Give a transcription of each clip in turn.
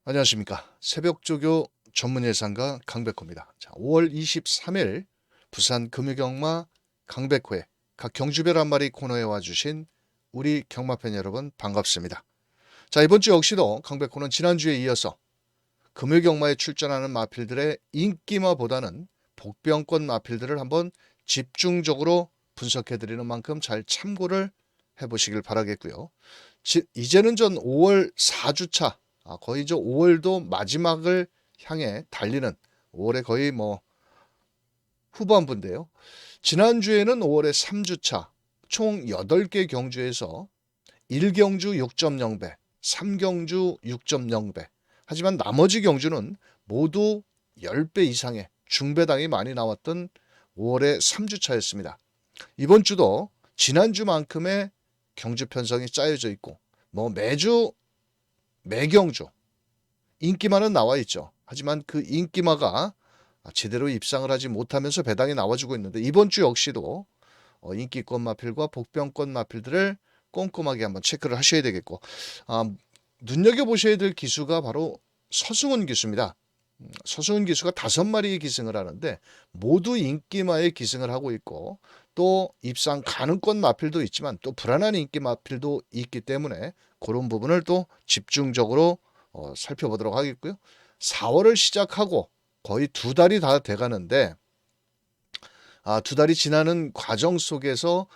안녕하십니까. 새벽조교 전문 예상가 강백호입니다. 자, 5월 23일 부산 금유경마 강백호의 각 경주별 한 마리 코너에 와주신 우리 경마팬 여러분 반갑습니다. 자, 이번 주 역시도 강백호는 지난주에 이어서 금유경마에 출전하는 마필들의 인기마보다는 복병권 마필들을 한번 집중적으로 분석해드리는 만큼 잘 참고를 해보시길 바라겠고요. 이제는 전 5월 4주차 거의 5월도 마지막을 향해 달리는 5월의 거의 후반부인데요. 지난주에는 5월의 3주차 총 8개 경주에서 1경주 6.0배, 3경주 6.0배. 하지만 나머지 경주는 모두 10배 이상의 중배당이 많이 나왔던 5월의 3주차였습니다. 이번 주도 지난주만큼의 경주 편성이 짜여져 있고 매경주 인기마는 나와 있죠. 하지만 그 인기마가 제대로 입상을 하지 못하면서 배당이 나와주고 있는데 이번 주 역시도 인기권 마필과 복병권 마필들을 꼼꼼하게 한번 체크를 하셔야 되겠고 눈여겨보셔야 될 기수가 바로 서승훈 기수입니다. 서승훈 기수가 5마리의 기승을 하는데 모두 인기마에 기승을 하고 있고 또 입상 가능권 마필도 있지만 또 불안한 인기 마필도 있기 때문에 그런 부분을 또 집중적으로 살펴보도록 하겠고요. 4월을 시작하고 거의 2달이 다 돼가는데 2달이 지나는 과정 속에서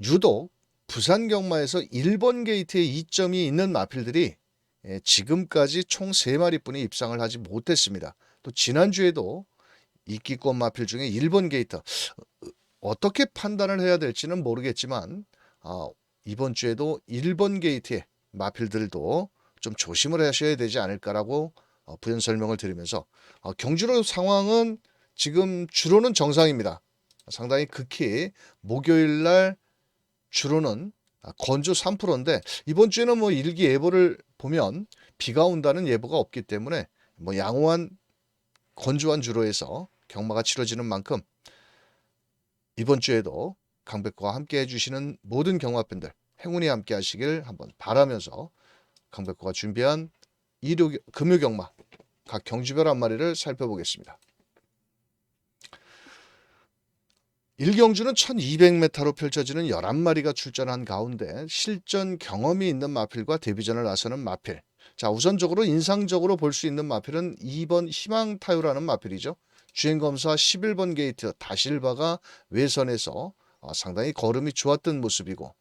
유독 부산 경마에서 1번 게이트에 이점이 있는 마필들이 지금까지 총 3마리뿐이 입상을 하지 못했습니다. 또 지난주에도 인기권 마필 중에 1번 게이트 어떻게 판단을 해야 될지는 모르겠지만 이번 주에도 1번 게이트의 마필들도 좀 조심을 하셔야 되지 않을까라고 부연 설명을 드리면서 경주로 상황은 지금 주로는 정상입니다. 상당히 극히 목요일날 주로는 건조 3%인데 이번 주에는 일기예보를 보면 비가 온다는 예보가 없기 때문에 양호한 건조한 주로에서 경마가 치러지는 만큼 이번 주에도 강백호와 함께 해주시는 모든 경마팬들 행운이 함께 하시길 한번 바라면서 강백호가 준비한 금요경마 각 경주별 한 마리를 살펴보겠습니다. 1경주는 1200m로 펼쳐지는 11마리가 출전한 가운데 실전 경험이 있는 마필과 데뷔전을 나서는 마필. 자, 우선적으로 인상적으로 볼 수 있는 마필은 2번 희망타요라는 마필이죠. 주행검사 11번 게이트 다실바가 외선에서 상당히 걸음이 좋았던 모습이고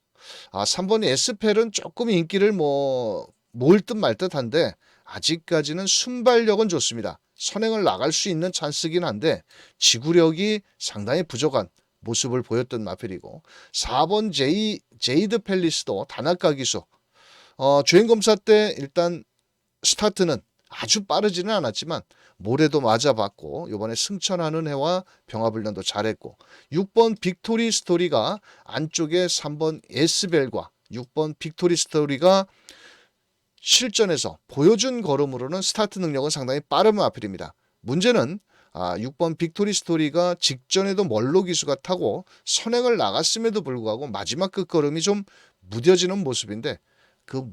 3번 에스펠은 조금 인기를 모을 듯 말 듯한데 아직까지는 순발력은 좋습니다. 선행을 나갈 수 있는 찬스긴 한데 지구력이 상당히 부족한 모습을 보였던 마필이고 4번 제이드 팰리스도 단아까 기수 주행검사 때 일단 스타트는 아주 빠르지는 않았지만 모래도 맞아봤고 이번에 승천하는 해와 병화불련도 잘했고 6번 빅토리 스토리가 안쪽에 3번 에스벨과 6번 빅토리 스토리가 실전에서 보여준 걸음으로는 스타트 능력은 상당히 빠른 마필입니다. 문제는 6번 빅토리 스토리가 직전에도 멀로 기수가 타고 선행을 나갔음에도 불구하고 마지막 끝걸음이 좀 무뎌지는 모습인데 그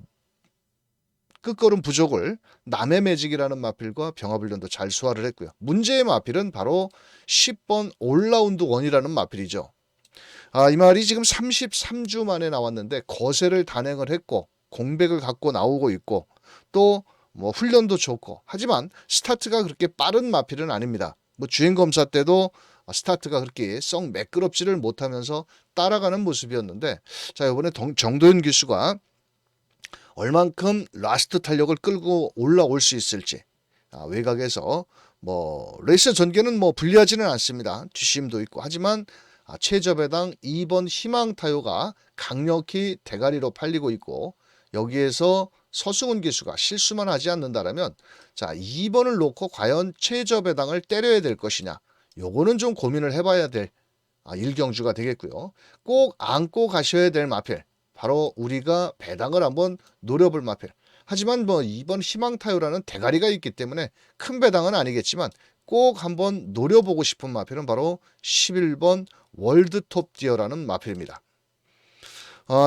끝걸음 부족을 남의 매직이라는 마필과 병화불련도 잘 소화를 했고요. 문제의 마필은 바로 10번 올라운드 원이라는 마필이죠. 이 말이 지금 33주 만에 나왔는데 거세를 단행을 했고 공백을 갖고 나오고 있고 또 훈련도 좋고 하지만 스타트가 그렇게 빠른 마필은 아닙니다. 주행검사 때도 스타트가 그렇게 썩 매끄럽지를 못하면서 따라가는 모습이었는데 자, 이번에 정도현 기수가 얼만큼 라스트 탄력을 끌고 올라올 수 있을지 외곽에서 레이스 전개는 불리하지는 않습니다. 뒷심도 있고 하지만 최저배당 2번 희망타요가 강력히 대가리로 팔리고 있고 여기에서 서승훈 기수가 실수만 하지 않는다라면 자 2번을 놓고 과연 최저배당을 때려야 될 것이냐 요거는 좀 고민을 해봐야 될 1경주가 되겠고요. 꼭 안고 가셔야 될 마필 바로 우리가 배당을 한번 노려볼 마필. 하지만 2번 희망타요라는 대가리가 있기 때문에 큰 배당은 아니겠지만 꼭 한번 노려보고 싶은 마필은 바로 11번 월드톱디어라는 마필입니다.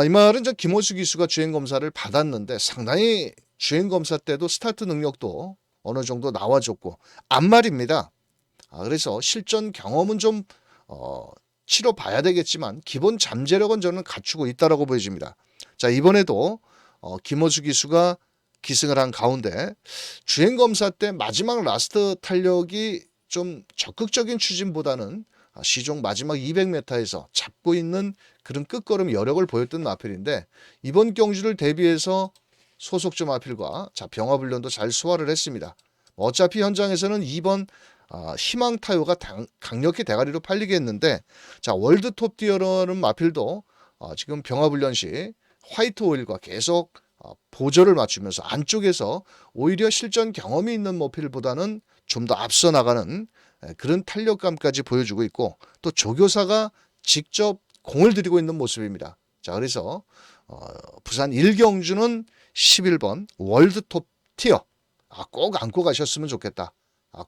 이 말은 김호수 기수가 주행검사를 받았는데 상당히 주행검사 때도 스타트 능력도 어느 정도 나와줬고 앞말입니다. 그래서 실전 경험은 좀 치러봐야 되겠지만 기본 잠재력은 저는 갖추고 있다라고 보여집니다. 자, 이번에도 김호수 기수가 기승을 한 가운데 주행검사 때 마지막 라스트 탄력이 좀 적극적인 추진보다는 시종 마지막 200m에서 잡고 있는 그런 끝걸음 여력을 보였던 마필인데 이번 경주를 대비해서 소속주 마필과 병화불련도 잘 소화를 했습니다. 어차피 현장에서는 2번 희망 타요가 강력히 대가리로 팔리겠는데 자, 월드 톱티어라는 마필도 지금 병화불련 시 화이트 오일과 계속 보조를 맞추면서 안쪽에서 오히려 실전 경험이 있는 모필보다는 좀 더 앞서 나가는 그런 탄력감까지 보여주고 있고 또 조교사가 직접 공을 들이고 있는 모습입니다. 자, 그래서 부산 1경주는 11번 월드톱 티어 꼭 안고 가셨으면 좋겠다.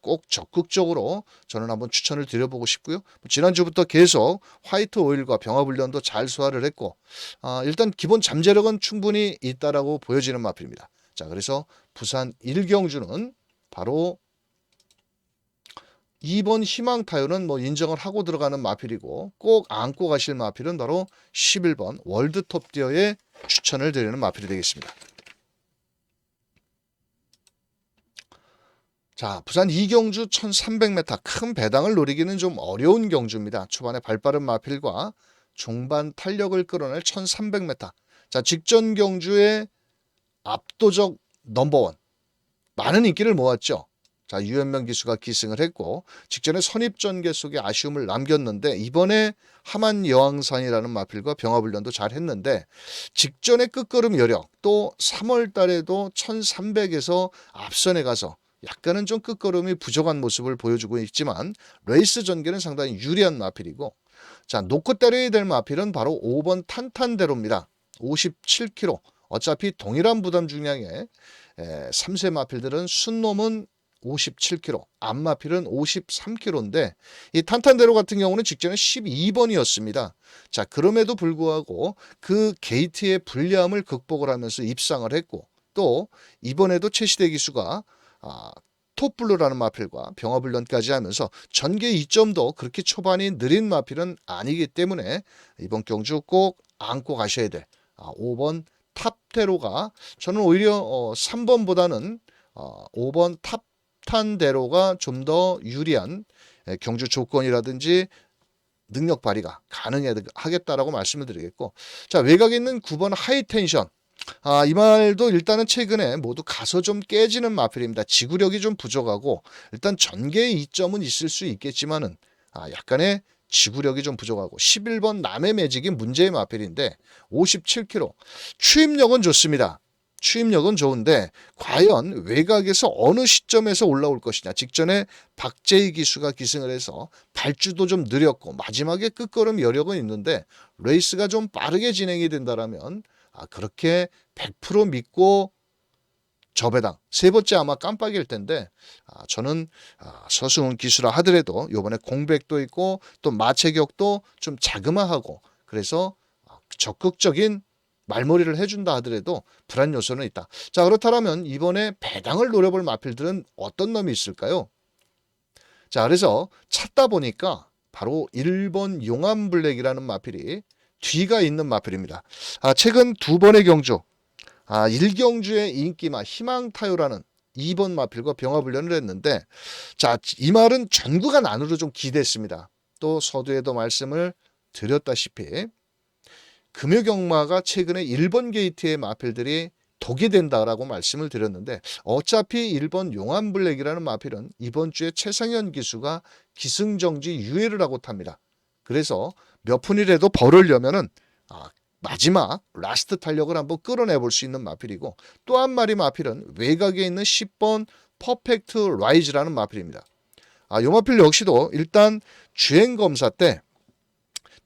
꼭 적극적으로 저는 한번 추천을 드려보고 싶고요. 지난주부터 계속 화이트 오일과 병화불련도 잘 소화를 했고 일단 기본 잠재력은 충분히 있다라고 보여지는 마필입니다. 자, 그래서 부산 1경주는 바로 2번 희망타요는 인정을 하고 들어가는 마필이고 꼭 안고 가실 마필은 바로 11번 월드톱디어에 추천을 드리는 마필이 되겠습니다. 자, 부산 2경주 1300m 큰 배당을 노리기는 좀 어려운 경주입니다. 초반에 발빠른 마필과 중반 탄력을 끌어낼 1300m. 자, 직전 경주의 압도적 넘버원 많은 인기를 모았죠. 자, 유현명 기수가 기승을 했고 직전에 선입전개 속에 아쉬움을 남겼는데 이번에 하만 여왕산이라는 마필과 병화불련도 잘 했는데 직전의 끝걸음 여력 또 3월 달에도 1300에서 앞선에 가서 약간은 좀 끝걸음이 부족한 모습을 보여주고 있지만 레이스 전개는 상당히 유리한 마필이고 자, 놓고 때려야 될 마필은 바로 5번 탄탄대로입니다. 57kg 어차피 동일한 부담 중량의 3세 마필들은 순놈은 57kg, 앞마필은 53kg인데 이 탄탄대로 같은 경우는 직전에 12번이었습니다. 자, 그럼에도 불구하고 그 게이트의 불리함을 극복을 하면서 입상을 했고 또 이번에도 최시대 기수가 톱블루라는 마필과 병화불련까지 하면서 전개 2점도 그렇게 초반이 느린 마필은 아니기 때문에 이번 경주 꼭 안고 가셔야 될 5번 탑대로가 저는 오히려 3번보다는 5번 탑탄대로가 좀 더 유리한 경주 조건이라든지 능력 발휘가 가능하겠다라고 말씀을 드리겠고 자, 외곽에 있는 9번 하이텐션 이 말도 일단은 최근에 모두 가서 좀 깨지는 마필입니다. 지구력이 좀 부족하고 일단 전개의 이점은 있을 수 있겠지만은 약간의 지구력이 좀 부족하고 11번 남의 매직이 문제의 마필인데 57kg 추임력은 좋습니다. 추임력은 좋은데 과연 외곽에서 어느 시점에서 올라올 것이냐. 직전에 박재희 기수가 기승을 해서 발주도 좀 느렸고 마지막에 끝걸음 여력은 있는데 레이스가 좀 빠르게 진행이 된다라면 그렇게 100% 믿고 저배당 세 번째 아마 깜빡일 텐데 저는 서승훈 기수라 하더라도 이번에 공백도 있고 또 마체격도 좀 자그마하고 그래서 적극적인 말머리를 해준다 하더라도 불안 요소는 있다. 자, 그렇다면 이번에 배당을 노려볼 마필들은 어떤 놈이 있을까요? 자, 그래서 찾다 보니까 바로 1번 용암블랙이라는 마필이 뒤가 있는 마필입니다. 최근 두 번의 경주 1경주의 인기마 희망타요라는 2번 마필과 병화불련을 했는데 자, 이 말은 전구간 안으로 좀 기대했습니다. 또 서두에도 말씀을 드렸다시피 금요경마가 최근에 1번 게이트의 마필들이 독이 된다라고 말씀을 드렸는데 어차피 1번 용암블랙이라는 마필은 이번 주에 최상현 기수가 기승정지 유예를 하고 탑니다. 그래서 몇 푼이라도 벌으려면은 마지막 라스트 탄력을 한번 끌어내 볼 수 있는 마필이고 또 한 마리 마필은 외곽에 있는 10번 퍼펙트 라이즈라는 마필입니다. 이 마필 역시도 일단 주행검사 때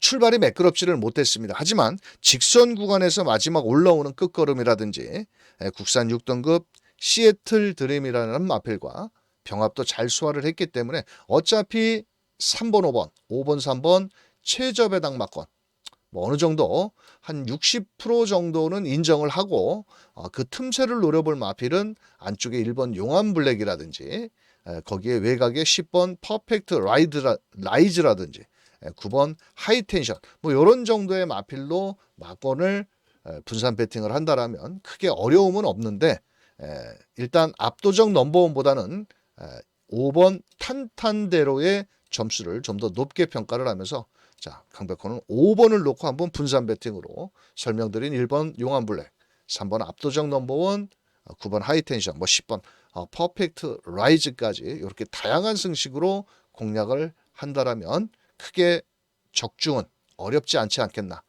출발이 매끄럽지를 못했습니다. 하지만 직선 구간에서 마지막 올라오는 끝걸음이라든지 국산 6등급 시애틀 드림이라는 마필과 병합도 잘 소화를 했기 때문에 어차피 3번, 5번, 5번, 3번 최저 배당 막권 뭐 어느 정도 한 60% 정도는 인정을 하고 그 틈새를 노려볼 마필은 안쪽에 1번 용암블랙이라든지 거기에 외곽에 10번 퍼펙트 라이즈라든지 9번 하이텐션 뭐 이런 정도의 마필로 막권을 분산 배팅을 한다라면 크게 어려움은 없는데 일단 압도적 넘버원보다는 5번 탄탄대로의 점수를 좀 더 높게 평가를 하면서 자, 강백호는 5번을 놓고 한번 분산 배팅으로 설명드린 1번 용암블랙, 3번 압도적 넘버원, 9번 하이텐션, 뭐 10번 퍼펙트 라이즈까지 이렇게 다양한 승식으로 공략을 한다라면 크게 적중은 어렵지 않지 않겠나.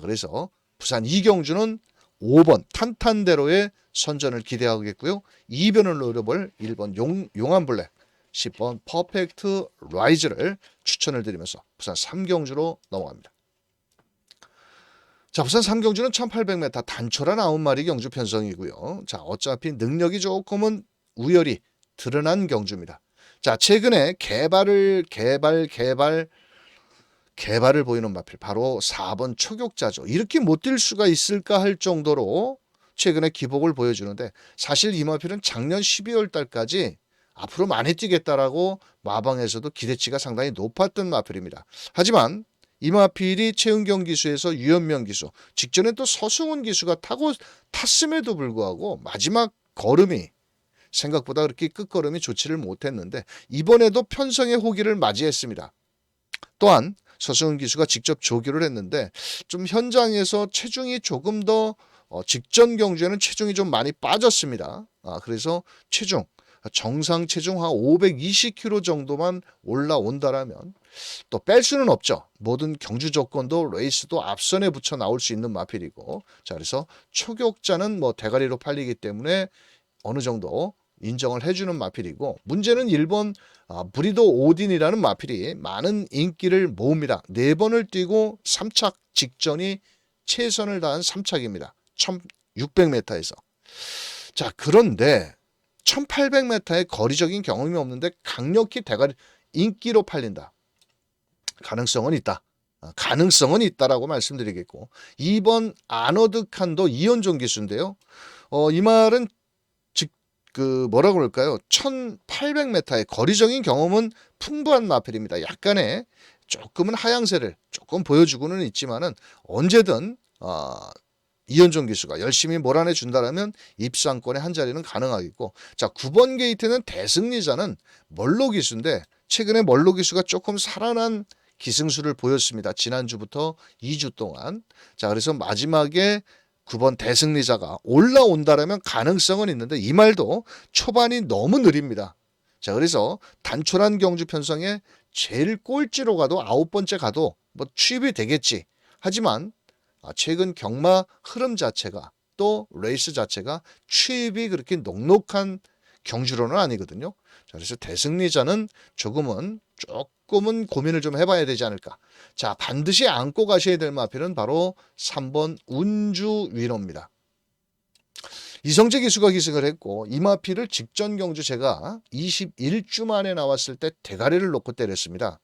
그래서 부산 이경주는 5번 탄탄대로의 선전을 기대하겠고요. 2변을 노려볼 1번 용암블랙, 10번 퍼펙트 라이즈를 추천을 드리면서 부산 삼경주로 넘어갑니다. 자, 부산 삼경주는 1800m 단촐한 9마리 경주 편성이고요. 자, 어차피 능력이 조금은 우열이 드러난 경주입니다. 자, 최근에 개발을 보이는 마필 바로 4번 초격자죠. 이렇게 못 뛸 수가 있을까 할 정도로 최근에 기복을 보여주는데 사실 이 마필은 작년 12월 달까지 앞으로 많이 뛰겠다라고 마방에서도 기대치가 상당히 높았던 마필입니다. 하지만 이 마필이 최은경 기수에서 유현명 기수, 직전에 또 서승훈 기수가 탔음에도 불구하고 마지막 걸음이 생각보다 그렇게 끝걸음이 좋지를 못했는데 이번에도 편성의 호기를 맞이했습니다. 또한 서승훈 기수가 직접 조교를 했는데 좀 현장에서 체중이 조금 더 직전 경주에는 체중이 좀 많이 빠졌습니다. 그래서 정상 체중 한 520kg 정도만 올라온다라면 또 뺄 수는 없죠. 모든 경주 조건도 레이스도 앞선에 붙여 나올 수 있는 마필이고 자 그래서 초격자는 뭐 대가리로 팔리기 때문에 어느 정도 인정을 해주는 마필이고 문제는 1번 브리도 오딘이라는 마필이 많은 인기를 모읍니다. 4번을 뛰고 3착 직전이 최선을 다한 3착입니다. 1600m에서. 자 그런데 1800m의 거리적인 경험이 없는데 강력히 대가리 인기로 팔린다. 가능성은 있다. 가능성은 있다라고 말씀드리겠고 2번 아너드 칸도 이현종 기수인데요. 이 말은 뭐라고 그럴까요? 1800m의 거리적인 경험은 풍부한 마필입니다. 약간의 조금은 하향세를 조금 보여주고는 있지만은 언제든 이현종 기수가 열심히 몰아내 준다라면 입상권의 한 자리는 가능하겠고 자 9번 게이트는 대승리자는 멀로 기수인데 최근에 멀로 기수가 조금 살아난 기승수를 보였습니다. 지난주부터 2주 동안 자 그래서 마지막에 9번 대승리자가 올라온다라면 가능성은 있는데 이 말도 초반이 너무 느립니다. 자 그래서 단촐한 경주 편성에 제일 꼴찌로 가도 9번째 가도 뭐 취입이 되겠지. 하지만 최근 경마 흐름 자체가 또 레이스 자체가 취입이 그렇게 녹록한 경주로는 아니거든요. 자, 그래서 대승리자는 조금은 고민을 좀 해봐야 되지 않을까. 자, 반드시 안고 가셔야 될 마필은 바로 3번 운주 위너입니다. 이성재 기수가 기승을 했고 이 마필을 직전 경주 제가 21주 만에 나왔을 때 대가리를 놓고 때렸습니다.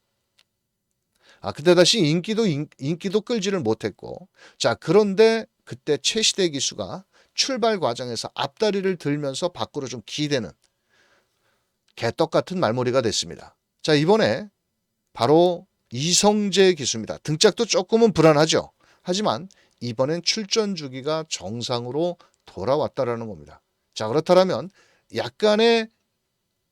그때 다시 인기도 끌지를 못했고 자 그런데 그때 최시대 기수가 출발 과정에서 앞다리를 들면서 밖으로 좀 기대는 개떡 같은 말머리가 됐습니다. 자 이번에 바로 이성재 기수입니다. 등짝도 조금은 불안하죠. 하지만 이번엔 출전 주기가 정상으로 돌아왔다라는 겁니다. 자 그렇다면 약간의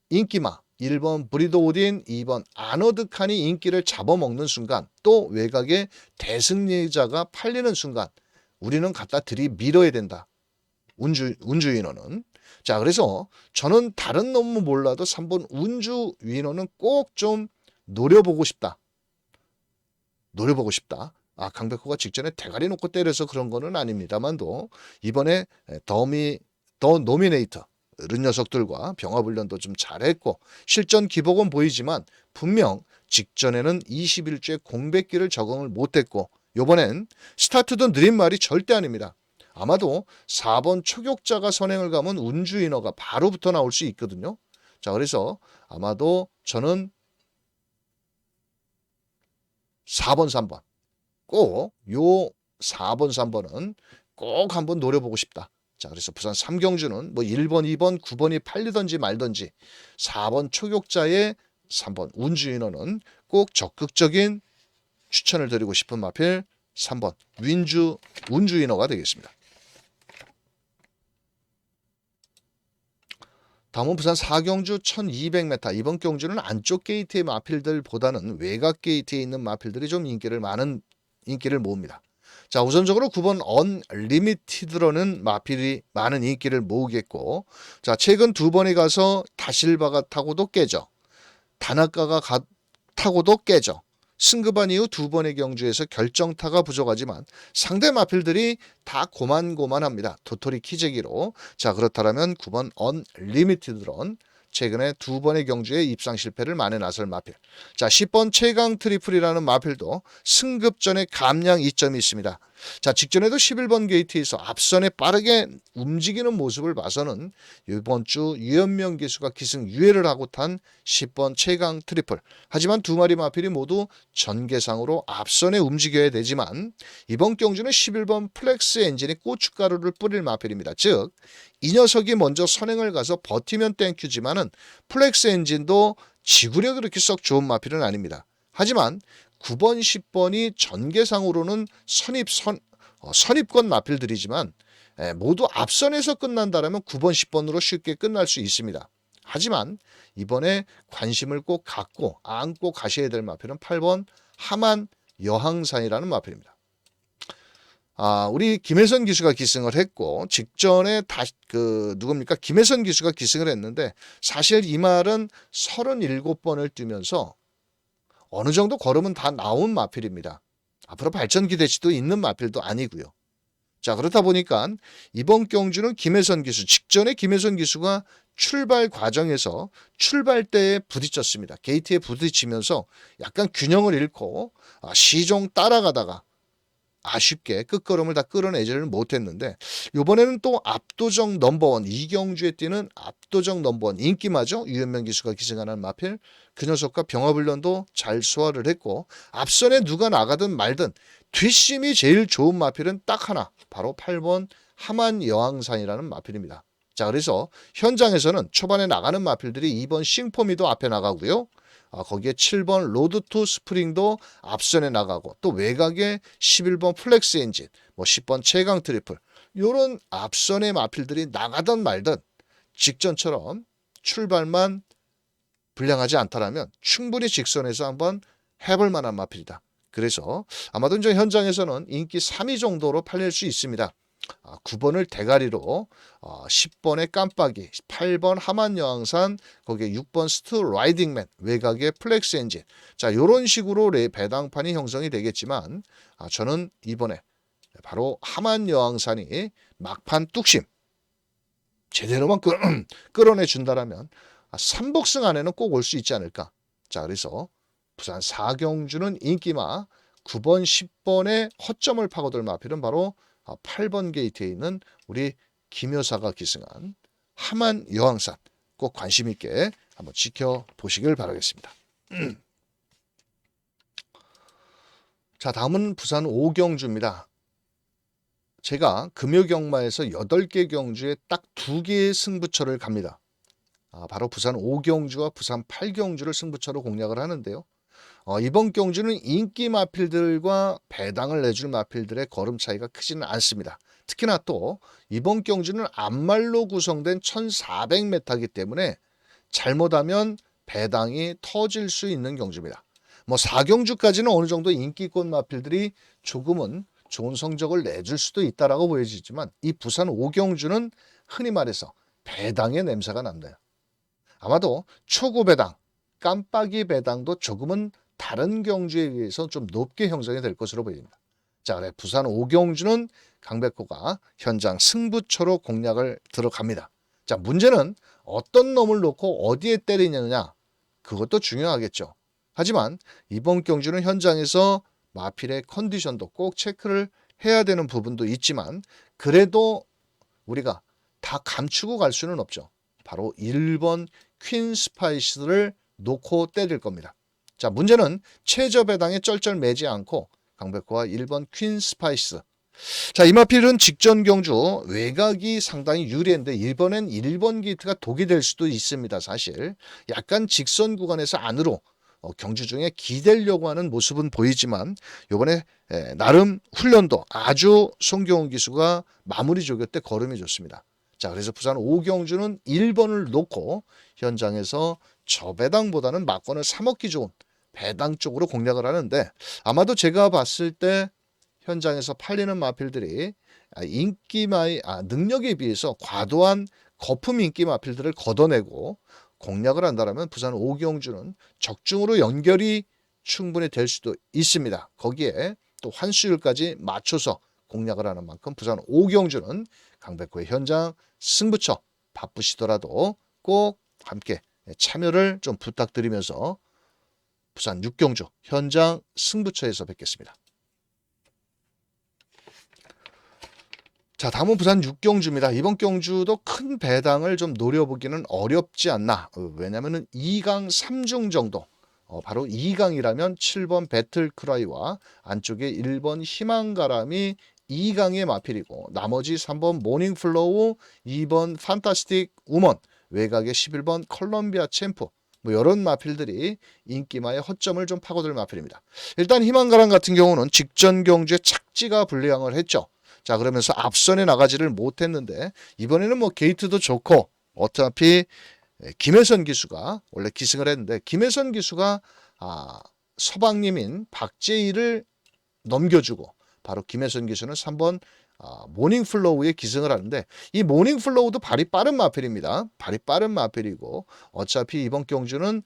인기마 1번 브리도 오딘, 2번 아너드 칸이 인기를 잡아먹는 순간 또 외곽에 대승리자가 팔리는 순간 우리는 갖다 들이밀어야 된다. 운주 위너는. 자 그래서 저는 다른 놈은 몰라도 3번 운주 위너는 꼭 좀 노려보고 싶다. 강백호가 직전에 대가리 놓고 때려서 그런 거는 아닙니다만도 이번에 더 노미네이터 이런 녀석들과 병화훈련도 좀 잘했고 실전 기복은 보이지만 분명 직전에는 21주에 공백기를 적응을 못했고 이번엔 스타트도 느린 말이 절대 아닙니다. 아마도 4번 초격자가 선행을 가면 운주인어가 바로 붙어 나올 수 있거든요. 자 그래서 아마도 저는 4번 3번 꼭 요 4번, 3번은 꼭 한번 노려보고 싶다. 자, 그래서 부산 삼경주는 뭐 1번, 2번, 9번이 팔리든지 말든지 4번 초격자의 3번 운주인어는 꼭 적극적인 추천을 드리고 싶은 마필 3번 운주인어가 되겠습니다. 다음은 부산 4경주 1200m. 이번 경주는 안쪽 게이트의 마필들보다는 외곽 게이트에 있는 마필들이 좀 인기를 모읍니다. 자, 우선적으로 9번 언리미티드로는 마필이 많은 인기를 모으겠고, 자, 최근 2번에 가서 다실바가 타고도 깨져, 다나카가 타고도 깨져, 승급한 이후 2번의 경주에서 결정타가 부족하지만 상대 마필들이 다 고만고만합니다. 도토리 키재기로. 자, 그렇다면 9번 언리미티드론 최근에 2번의 경주에 입상 실패를 만회 나설 마필. 자, 10번 최강 트리플이라는 마필도 승급 전에 감량 이점이 있습니다. 자, 직전에도 11번 게이트에서 앞선에 빠르게 움직이는 모습을 봐서는 이번 주 유현명 기수가 기승 유예를 하고 탄 10번 최강 트리플. 하지만 두 마리 마필이 모두 전개상으로 앞선에 움직여야 되지만 이번 경주는 11번 플렉스 엔진이 고춧가루를 뿌릴 마필입니다. 즉, 이 녀석이 먼저 선행을 가서 버티면 땡큐지만은 플렉스 엔진도 지구력이 그렇게 썩 좋은 마필은 아닙니다. 하지만 9번, 10번이 전개상으로는 선입권 마필들이지만 모두 앞선에서 끝난다면 9번, 10번으로 쉽게 끝날 수 있습니다. 하지만 이번에 관심을 꼭 갖고 안고 가셔야 될 마필은 8번 하만 여항산이라는 마필입니다. 우리 김혜선 기수가 기승을 했고 직전에 누굽니까? 김혜선 기수가 기승을 했는데 사실 이 말은 37번을 뛰면서 어느 정도 걸음은 다 나온 마필입니다. 앞으로 발전 기대치도 있는 마필도 아니고요. 자, 그렇다 보니까 이번 경주는 김혜선 기수, 직전에 김혜선 기수가 출발 과정에서 출발 때에 부딪혔습니다. 게이트에 부딪히면서 약간 균형을 잃고 시종 따라가다가 아쉽게 끝걸음을 다 끌어내지를 못했는데 이번에는 또 압도적 넘버원 이경주에 뛰는 압도적 넘버원 인기마죠. 유현명 기수가 기승하는 마필 그 녀석과 병합훈련도 잘 소화를 했고 앞선에 누가 나가든 말든 뒷심이 제일 좋은 마필은 딱 하나 바로 8번 하만 여항산이라는 마필입니다. 자, 그래서 현장에서는 초반에 나가는 마필들이 2번 싱포미도 앞에 나가고요. 거기에 7번 로드 투 스프링도 앞선에 나가고 또 외곽에 11번 플렉스 엔진, 뭐 10번 최강 트리플 이런 앞선의 마필들이 나가든 말든 직전처럼 출발만 불량하지 않다라면 충분히 직선에서 한번 해볼 만한 마필이다. 그래서 아마도 이제 현장에서는 인기 3위 정도로 팔릴 수 있습니다. 9번을 대가리로 10번의 깜빡이, 8번 하만여항산, 거기에 6번 스트 라이딩맨, 외곽의 플렉스 엔진. 자, 이런 식으로 배당판이 형성이 되겠지만 저는 이번에 바로 하만여항산이 막판 뚝심 제대로만 끌어내 준다라면 3복승 안에는 꼭 올 수 있지 않을까. 자, 그래서 부산 4경주는 인기마 9번, 10번의 허점을 파고들 마필은 바로 8번 게이트에 있는 우리 김여사가 기승한 하만 여항산 꼭 관심 있게 한번 지켜보시길 바라겠습니다. 자, 다음은 부산 5경주입니다. 제가 금요경마에서 8개 경주에 딱 2개의 승부처를 갑니다. 바로 부산 5경주와 부산 8경주를 승부처로 공략을 하는데요. 이번 경주는 인기 마필들과 배당을 내줄 마필들의 걸음 차이가 크지는 않습니다. 특히나 또 이번 경주는 앞말로 구성된 1400m이기 때문에 잘못하면 배당이 터질 수 있는 경주입니다. 뭐 4경주까지는 어느 정도 인기권 마필들이 조금은 좋은 성적을 내줄 수도 있다라고 보여지지만 이 부산 5경주는 흔히 말해서 배당의 냄새가 납니다. 아마도 초구 배당, 깜빡이 배당도 조금은 다른 경주에 비해서 좀 높게 형성이 될 것으로 보입니다. 자, 그래 부산 5경주는 강백호가 현장 승부처로 공략을 들어갑니다. 자, 문제는 어떤 놈을 놓고 어디에 때리느냐 그것도 중요하겠죠. 하지만 이번 경주는 현장에서 마필의 컨디션도 꼭 체크를 해야 되는 부분도 있지만 그래도 우리가 다 감추고 갈 수는 없죠. 바로 1번 퀸 스파이스를 놓고 때릴 겁니다. 자, 문제는 최저 배당에 쩔쩔매지 않고 강백호와 1번 퀸 스파이스. 자, 이 마필은 직전 경주 외곽이 상당히 유리한데 이번엔 1번 게이트가 독이 될 수도 있습니다. 사실 약간 직선 구간에서 안으로 경주 중에 기대려고 하는 모습은 보이지만 이번에 나름 훈련도 아주 송경훈 기수가 마무리 조교 때 걸음이 좋습니다. 자, 그래서 부산 5경주는 1번을 놓고 현장에서 저 배당보다는 막건을 사먹기 좋은 배당 쪽으로 공략을 하는데 아마도 제가 봤을 때 현장에서 팔리는 마필들이 능력에 비해서 과도한 거품 인기 마필들을 걷어내고 공략을 한다면 부산 5경주는 적중으로 연결이 충분히 될 수도 있습니다. 거기에 또 환수율까지 맞춰서 공략을 하는 만큼 부산 5경주는 강백호의 현장 승부처 바쁘시더라도 꼭 함께 참여를 좀 부탁드리면서 부산 6경주 현장 승부처에서 뵙겠습니다. 자, 다음은 부산 6경주입니다. 이번 경주도 큰 배당을 좀 노려보기는 어렵지 않나. 왜냐하면 2강 3중 정도. 바로 2강이라면 7번 배틀크라이와 안쪽에 1번 희망가람이 2강의 마필이고 나머지 3번 모닝플로우, 2번 판타스틱 우먼, 외곽에 11번 컬럼비아 챔프 뭐 이런 마필들이 인기마의 허점을 좀 파고들 마필입니다. 일단 희망가람 같은 경우는 직전 경주에 착지가 불량을 했죠. 자, 그러면서 앞선에 나가지를 못했는데 이번에는 뭐 게이트도 좋고 어차피 김혜선 기수가 원래 기승을 했는데 김혜선 기수가 서방님인 박재희를 넘겨주고 바로 김혜선 기수는 3번 모닝플로우에 기승을 하는데 이 모닝플로우도 발이 빠른 마필입니다. 발이 빠른 마필이고 어차피 이번 경주는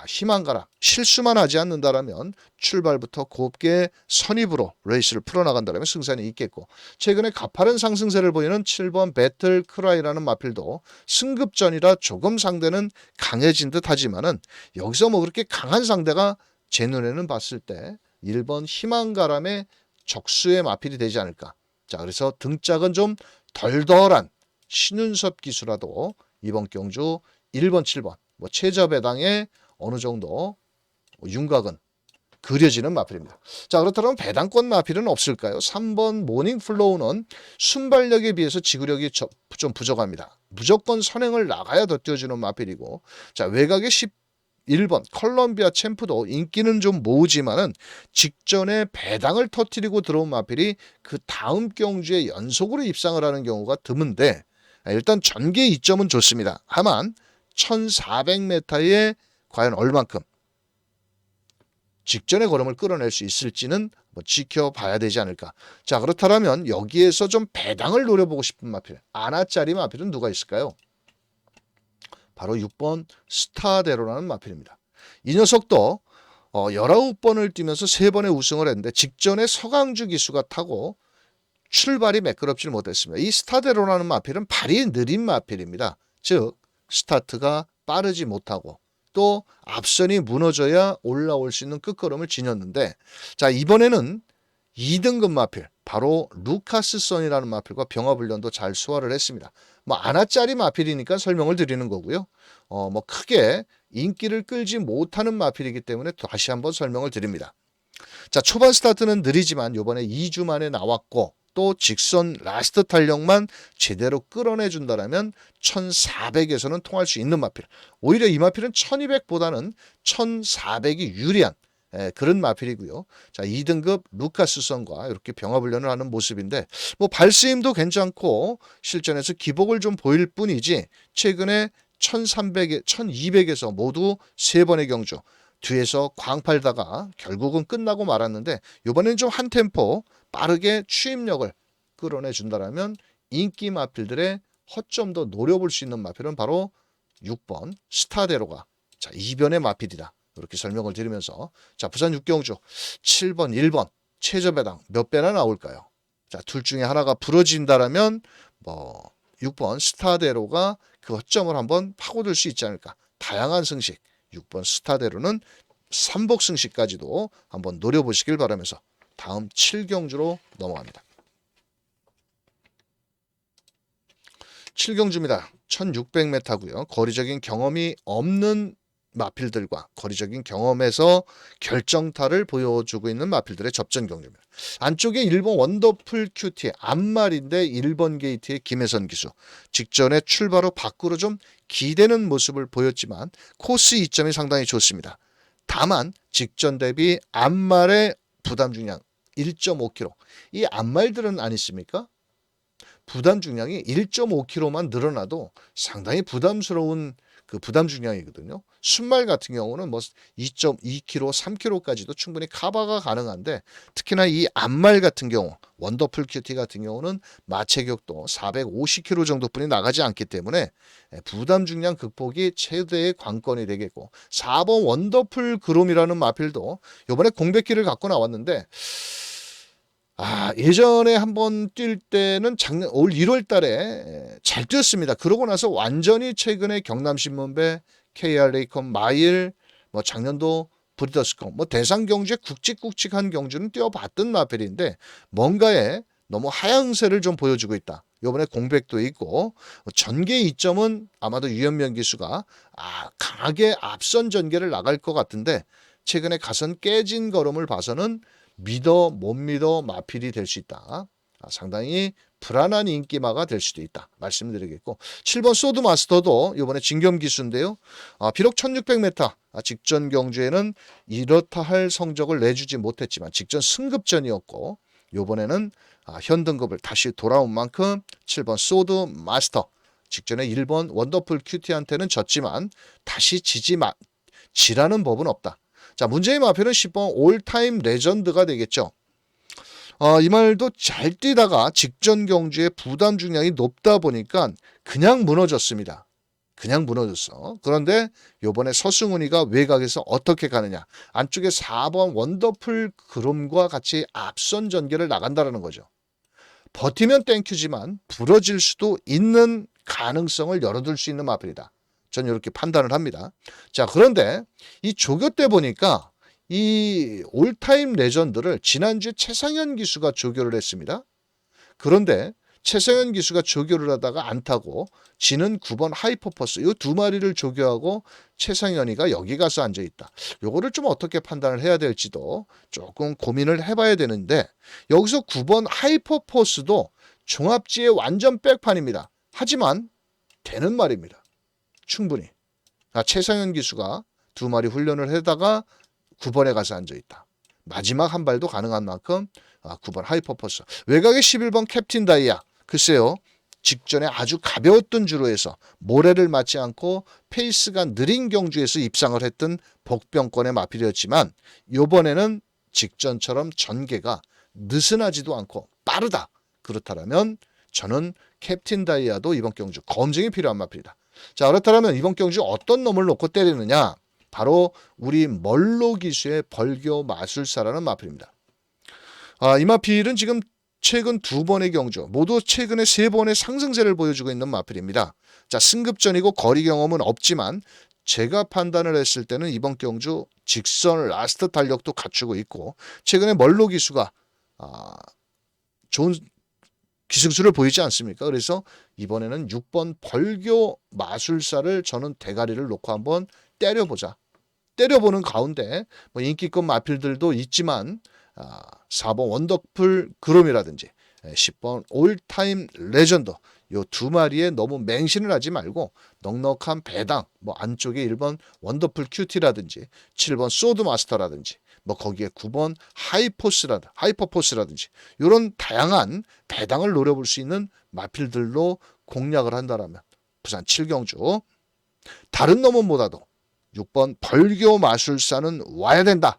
희망가람 실수만 하지 않는다라면 출발부터 곱게 선입으로 레이스를 풀어나간다면 승산이 있겠고 최근에 가파른 상승세를 보이는 7번 배틀크라이라는 마필도 승급전이라 조금 상대는 강해진 듯 하지만은 여기서 뭐 그렇게 강한 상대가 제 눈에는 봤을 때 1번 희망가람의 적수의 마필이 되지 않을까. 자, 그래서 등짝은 좀 덜덜한 신윤섭 기수라도 이번 경주 1번 7번 뭐 최저배당에 어느 정도 윤곽은 그려지는 마필입니다. 자, 그렇다면 배당권 마필은 없을까요? 3번 모닝플로우는 순발력에 비해서 지구력이 좀 부족합니다. 무조건 선행을 나가야 더 뛰어주는 마필이고 자, 외곽에 11번 컬럼비아 챔프도 인기는 좀 모으지만은 직전에 배당을 터뜨리고 들어온 마필이 그 다음 경주에 연속으로 입상을 하는 경우가 드문데 일단 전개 이점은 좋습니다. 다만 1400m에 과연 얼만큼 직전의 걸음을 끌어낼 수 있을지는 지켜봐야 되지 않을까. 자, 그렇다면 여기에서 좀 배당을 노려보고 싶은 마필 아나짜리 마필은 누가 있을까요? 바로 6번 스타데로라는 마필입니다. 이 녀석도 19번을 뛰면서 3번의 우승을 했는데 직전에 서강주 기수가 타고 출발이 매끄럽지 못했습니다. 이 스타데로라는 마필은 발이 느린 마필입니다. 즉 스타트가 빠르지 못하고 또 앞선이 무너져야 올라올 수 있는 끝걸음을 지녔는데 자, 이번에는 2등급 마필 바로 루카스선이라는 마필과 병합훈련도 잘 소화를 했습니다. 뭐 아나짜리 마필이니까 설명을 드리는 거고요. 뭐 크게 인기를 끌지 못하는 마필이기 때문에 다시 한번 설명을 드립니다. 자, 초반 스타트는 느리지만 이번에 2주 만에 나왔고 또 직선 라스트 탄력만 제대로 끌어내 준다면 1400에서는 통할 수 있는 마필. 오히려 이 마필은 1200보다는 1400이 유리한 그런 마필이고요. 자, 2등급 루카스선과 이렇게 병합훈련을 하는 모습인데 뭐 발스힘도 괜찮고 실전에서 기복을 좀 보일 뿐이지 최근에 1200에서 모두 3번의 경주 뒤에서 광팔다가 결국은 끝나고 말았는데 이번에는 좀 한 템포 빠르게 추임력을 끌어내 준다면 인기 마필들의 허점도 노려볼 수 있는 마필은 바로 6번 스타데로가 자, 이변의 마필이다. 이렇게 설명을 드리면서 자, 부산 6경주 7번 1번 최저배당 몇 배나 나올까요? 자, 둘 중에 하나가 부러진다라면 6번 스타데로가 그 허점을 한번 파고들 수 있지 않을까. 다양한 승식 6번 스타데로는 3복 승식까지도 한번 노려보시길 바라면서 다음 7경주로 넘어갑니다. 7경주입니다. 1600m고요. 거리적인 경험이 없는 마필들과 거리적인 경험에서 결정타를 보여주고 있는 마필들의 접전 경주입니다. 안쪽에 1번 원더풀 큐티 앞말인데 1번 게이트의 김혜선 기수 직전에 출발 후 밖으로 좀 기대는 모습을 보였지만 코스 이점이 상당히 좋습니다. 다만 직전 대비 앞말의 부담 중량 1.5kg 이 앞말들은 안 있습니까? 부담 중량이 1.5kg만 늘어나도 상당히 부담스러운 그 부담 중량이거든요. 순말 같은 경우는 뭐 2.2kg, 3kg까지도 충분히 커버가 가능한데 특히나 이 앞말 같은 경우 원더풀 큐티 같은 경우는 마체격도 450kg 정도뿐이 나가지 않기 때문에 부담 중량 극복이 최대의 관건이 되겠고 4번 원더풀 그롬이라는 마필도 이번에 공백기를 갖고 나왔는데 예전에 한번 뛸 때는 올 1월 달에 잘 뛰었습니다. 그러고 나서 완전히 최근에 경남신문배, KR레이컨 마일, 뭐 작년도 브리더스컵, 뭐 대상 경주에 굵직굵직한 경주는 뛰어봤던 마필인데 뭔가에 너무 하향세를 좀 보여주고 있다. 이번에 공백도 있고 전개 이점은 아마도 유현명 기수가 강하게 앞선 전개를 나갈 것 같은데 최근에 가선 깨진 걸음을 봐서는 믿어 못 믿어 마필이 될 수 있다. 상당히 불안한 인기마가 될 수도 있다. 말씀드리겠고 7번 소드 마스터도 이번에 진겸 기수인데요. 비록 1600m 직전 경주에는 이렇다 할 성적을 내주지 못했지만 직전 승급전이었고 이번에는 현등급을 다시 돌아온 만큼 7번 소드 마스터 직전에 1번 원더풀 큐티한테는 졌지만 다시 지라는 법은 없다. 자, 문제의 마필은 10번 올타임 레전드가 되겠죠. 이 말도 잘 뛰다가 직전 경주에 부담 중량이 높다 보니까 그냥 무너졌습니다. 그냥 무너졌어. 그런데 요번에 서승훈이가 외곽에서 어떻게 가느냐. 안쪽에 4번 원더풀 그롬과 같이 앞선 전개를 나간다는 거죠. 버티면 땡큐지만 부러질 수도 있는 가능성을 열어둘 수 있는 마필이다. 저는 이렇게 판단을 합니다. 자, 그런데 이 조교 때 보니까 이 올타임 레전드를 지난주에 최상현 기수가 조교를 했습니다. 그런데 최상현 기수가 조교를 하다가 안 타고 지는 9번 하이퍼퍼스 이 두 마리를 조교하고 최상현이가 여기 가서 앉아있다. 요거를 좀 어떻게 판단을 해야 될지도 조금 고민을 해봐야 되는데 여기서 9번 하이퍼퍼스도 종합지의 완전 백판입니다. 하지만 되는 말입니다. 충분히. 최상현 기수가 두 마리 훈련을 하다가 9번에 가서 앉아있다. 마지막 한 발도 가능한 만큼 9번 하이퍼퍼스. 외곽에 11번 캡틴 다이아. 글쎄요. 직전에 아주 가벼웠던 주로에서 모래를 맞지 않고 페이스가 느린 경주에서 입상을 했던 복병권의 마필이었지만 이번에는 직전처럼 전개가 느슨하지도 않고 빠르다. 그렇다면 저는 캡틴 다이아도 이번 경주 검증이 필요한 마필이다. 자, 그렇다면 이번 경주 어떤 놈을 놓고 때리느냐? 바로 우리 멀로 기수의 벌교 마술사라는 마필입니다. 이 마필은 지금 최근 2번의 경주, 모두 최근에 3번의 상승세를 보여주고 있는 마필입니다. 자, 승급전이고 거리 경험은 없지만 제가 판단을 했을 때는 이번 경주 직선 라스트 탄력도 갖추고 있고 최근에 멀로 기수가 좋은 기승수를 보이지 않습니까? 그래서 이번에는 6번 벌교 마술사를 저는 대가리를 놓고 한번 때려보자. 때려보는 가운데 뭐 인기급 마필들도 있지만 4번 원더풀 그롬이라든지 10번 올타임 레전드 요 두 마리에 너무 맹신을 하지 말고 넉넉한 배당 뭐 안쪽에 1번 원더풀 큐티라든지 7번 소드 마스터라든지 뭐 거기에 9번 하이퍼포스라든지 이런 다양한 배당을 노려볼 수 있는 마필들로 공략을 한다라면 부산 7경주 다른 놈은보다도 6번 벌교 마술사는 와야 된다.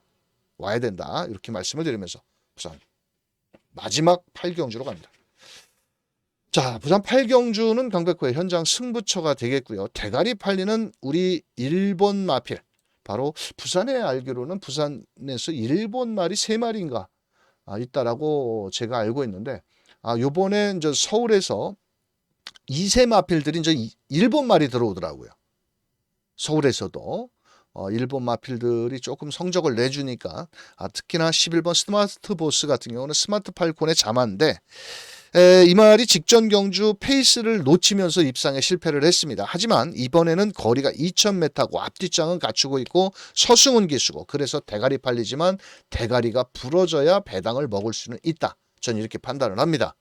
이렇게 말씀을 드리면서 부산 마지막 8경주로 갑니다. 자, 부산 8경주는 강백호의 현장 승부처가 되겠고요. 대가리 팔리는 우리 일본 마필 바로 부산에 알기로는 부산에서 일본 말이 3마리인가 있다라고 제가 알고 있는데 요번에 이제 서울에서 2세 마필들이 이제 일본 말이 들어오더라고요. 서울에서도 일본 마필들이 조금 성적을 내주니까 특히나 11번 스마트 보스 같은 경우는 스마트 팔콘의 자마인데 이 말이 직전 경주 페이스를 놓치면서 입상에 실패를 했습니다. 하지만 이번에는 거리가 2000m고 앞뒷장은 갖추고 있고 서승훈 기수고 그래서 대가리 팔리지만 대가리가 부러져야 배당을 먹을 수는 있다. 저는 이렇게 판단을 합니다.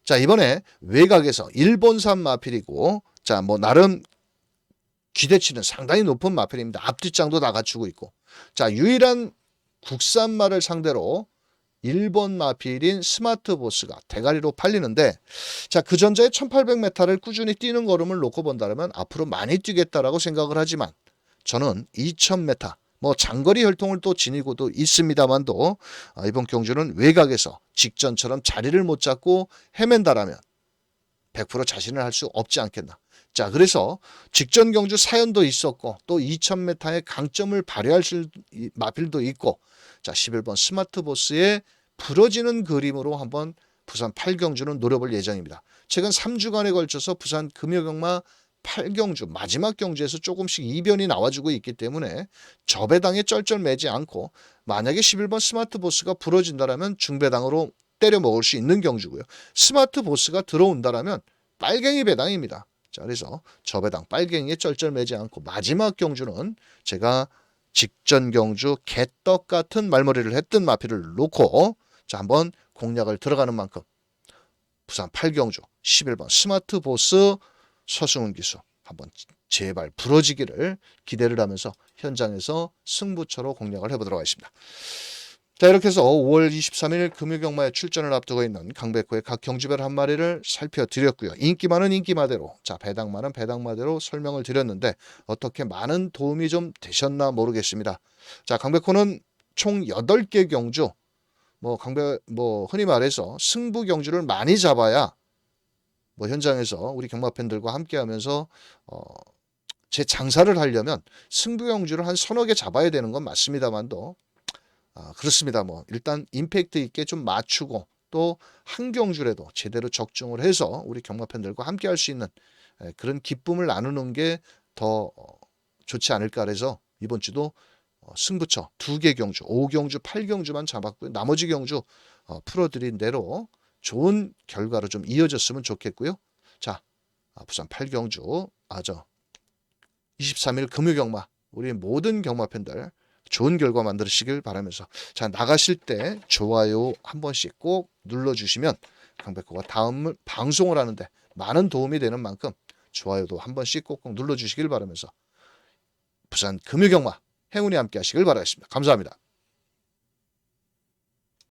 자, 이번에 외곽에서 일본산 마필이고 자, 뭐 나름 기대치는 상당히 높은 마필입니다. 앞뒷장도 다 갖추고 있고 자, 유일한 국산마를 상대로 일본 마필인 스마트보스가 대가리로 팔리는데 자, 그 전자에 1800m를 꾸준히 뛰는 걸음을 놓고 본다면 앞으로 많이 뛰겠다라고 생각을 하지만 저는 2000m 뭐 장거리 혈통을 또 지니고도 있습니다만도 이번 경주는 외곽에서 직전처럼 자리를 못 잡고 헤맨다라면 100% 자신을 할 수 없지 않겠나. 자, 그래서 직전 경주 사연도 있었고 또 2000m의 강점을 발휘할 마필도 있고 자, 11번 스마트보스의 부러지는 그림으로 한번 부산 8경주는 노려볼 예정입니다. 최근 3주간에 걸쳐서 부산 금요경마 8경주 마지막 경주에서 조금씩 이변이 나와주고 있기 때문에 저배당에 쩔쩔매지 않고 만약에 11번 스마트보스가 부러진다라면 중배당으로 때려 먹을 수 있는 경주고요. 스마트보스가 들어온다라면 빨갱이 배당입니다. 자, 그래서 저배당 빨갱이에 쩔쩔매지 않고 마지막 경주는 제가 직전 경주 개떡 같은 말머리를 했던 마필을 놓고 자, 한번 공략을 들어가는 만큼 부산 8경주 11번 스마트보스 서승훈 기수 한번 제발 부러지기를 기대를 하면서 현장에서 승부처로 공략을 해보도록 하겠습니다. 자, 이렇게 해서 5월 23일 금요경마에 출전을 앞두고 있는 강백호의 각 경주별 한 마리를 살펴드렸고요. 인기만은 인기마대로, 자, 배당만은 배당마대로 설명을 드렸는데 어떻게 많은 도움이 좀 되셨나 모르겠습니다. 자, 강백호는 총 8개 경주, 흔히 말해서 승부 경주를 많이 잡아야 현장에서 우리 경마 팬들과 함께 하면서 제 장사를 하려면 승부 경주를 한 서너 개 잡아야 되는 건 맞습니다만도 그렇습니다. 일단 임팩트 있게 좀 맞추고 또 한 경주라도 제대로 적중을 해서 우리 경마 팬들과 함께 할 수 있는 그런 기쁨을 나누는 게 더 좋지 않을까 해서 이번 주도 승부처 2개 경주, 5경주, 8경주만 잡았고요. 나머지 경주 풀어드린 대로 좋은 결과로 좀 이어졌으면 좋겠고요. 자, 부산 8경주 23일 금요경마 우리 모든 경마 팬들 좋은 결과 만드시길 바라면서 자, 나가실 때 좋아요 한 번씩 꼭 눌러주시면 강백호가 다음 방송을 하는데 많은 도움이 되는 만큼 좋아요도 한 번씩 꼭꼭 눌러주시길 바라면서 부산 금요경마 행운이 함께 하시길 바라겠습니다. 감사합니다.